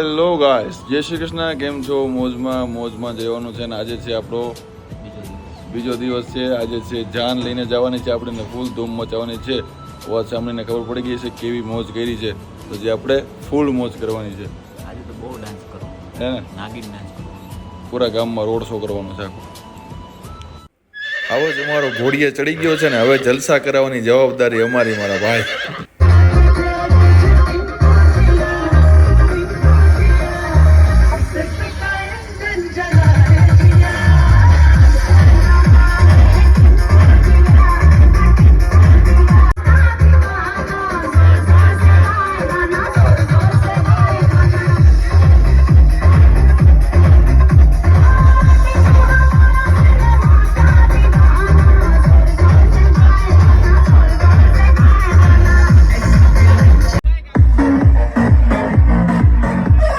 Hello guys, જય શ્રી કૃષ્ણ. કેમ છો? મોજમાં જવાનું છે ને આજે છે આપણો બીજો દિવસ છે. આજે છે જાન લઈને જવાની છે આપણે, ફૂલ ધૂમ મચાવવાની છે. વાત સાંભળીને ખબર પડી ગઈ છે કેવી મોજ કરી છે, તો જે આપણે ફૂલ મોજ કરવાની છે. આજે તો બહુ ડાન્સ કરો હે ને, નાગિન ડાન્સ કરો પૂરા ગામમાં રોડ શો કરવાનો છે આખો. આવો જ અમારો ઘોડીએ ચડી ગયો છે ને, હવે જલસા કરાવવાની જવાબદારી અમારી મારા ભાઈ.